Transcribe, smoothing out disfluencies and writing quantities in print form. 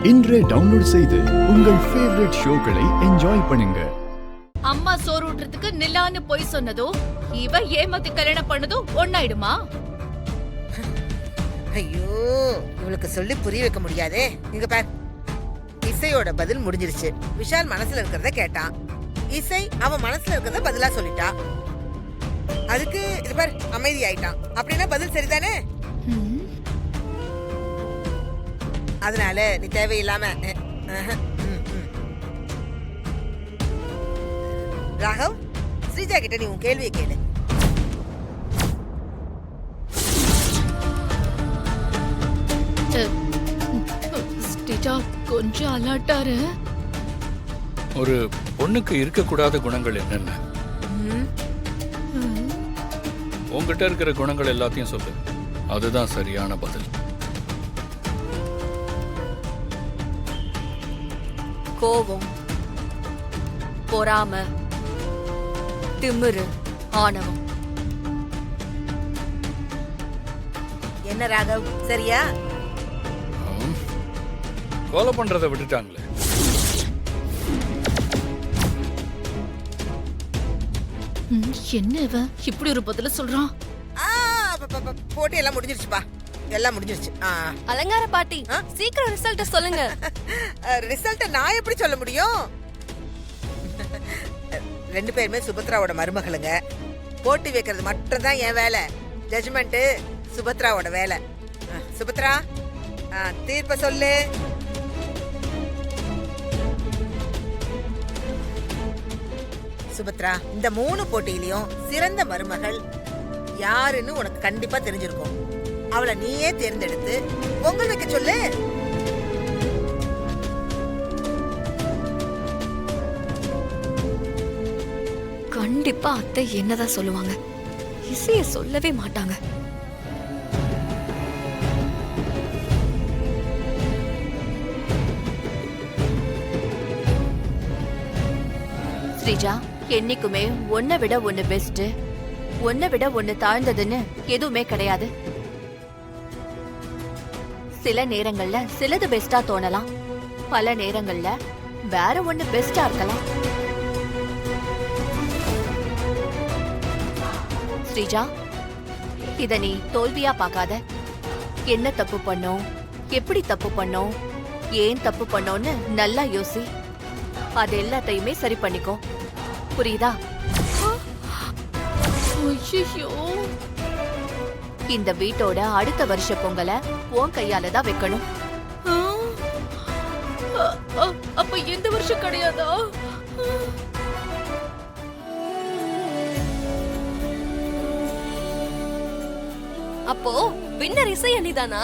இன்றே டவுன்லோட் செய்து உங்கள் ஃபேவரட் ஷோக்களை என்ஜாய் பண்ணுங்க. அம்மா சோறு ஊட்டுறதுக்கு நில்லான்னு போய் சொன்னதோ இவ ஏமாத்தி கல்யாணம் பண்ணதோ ஒன்னாயிடுமா? ஐயோ, இவளுக்கு சொல்லி புரிய வைக்க முடியாதே. இங்க பார், இசையோட பதில் முடிஞ்சிருச்சு. விஷால் மனசுல இருக்கிறத கேட்டான். இசை அவன் மனசுல இருக்கிறத பதிலா சொல்லிட்டா. அதுக்கு இது பார் அமைதி ஆயிட்டான். அப்படின்னா பதில் சரிதானே? அதனால நீ தேவையில்லாம ராகவ், ஸ்ரீஜா கிட்ட நீ உன் கேள்வியை கேளு. ஸ்ரீஜா கொஞ்சம் அலர்ட்டாரு. ஒரு பொண்ணுக்கு இருக்கக்கூடாத குணங்கள் என்னென்ன? உங்ககிட்ட இருக்கிற குணங்கள் எல்லாத்தையும் சொல்லு. அதுதான் சரியான பதில். கோபம், பொறாம, திமிரு, ஆணவம். என்ன ராகவ், சரியா? கொலை பண்றதை விட்டுட்டாங்களே. என்ன இவன் இப்படி ஒரு பதில சொல்றான்? போட்டி எல்லாம் முடிஞ்சிருச்சுப்பா, எல்லாம் முடிஞ்சிருச்சு. அலங்கார பாட்டி, சீக்கிரம் ரிசல்ட்ட சொல்லுங்க. ரிசல்ட்ட நான் எப்படி சொல்ல முடியும்? ரெண்டு பேருமே சுபத்ராவோட மருமகளுங்க. போட்டி வைக்கிறது மட்டும் தான் என் வேலை. ஜட்ஜ்மெண்ட் சுபத்ராவோட வேலை. சுபத்ரா, தீர்ப்ப சொல்லு. சுபத்ரா, இந்த 3 போட்டியிலையும் சிறந்த மருமகள் யாருன்னு உனக்கு கண்டிப்பா தெரிஞ்சிருக்கும். அவளை நீயே தேர்ந்தெடுத்து பொங்கல் வைக்க சொல்லு. கண்டிப்பா அத்தை என்னதான் சொல்லுவாங்க, இசைய சொல்லவே மாட்டாங்க. ஸ்ரீஜா, என்னைக்குமே ஒன்ன விட ஒன்னு பெஸ்ட், ஒன்ன விட ஒன்னு தாழ்ந்ததுன்னு எதுவுமே கிடையாது. சில நேரங்கள்ல சிலது பெஸ்டா தோணலாம், பல நேரங்கள்ல வேற ஒன்னு பெஸ்டா இருக்கலாம். ஸ்ரீஜா, இத நீ தோல்வியா பார்க்காத. என்ன தப்பு பண்ணோம், எப்படி தப்பு பண்ணோம், ஏன் தப்பு பண்ணோம்னு நல்லா யோசி. அது எல்லாத்தையுமே சரி பண்ணிக்கோ, புரியுதா? ஐயோ, இந்த வீட்டோட அடுத்த வருஷ பொங்கலை உன் கையால தான் வைக்கணும். அப்ப எந்த வருஷம் கிடையாதா? அப்போ வின்னர் இசை அணிதானா?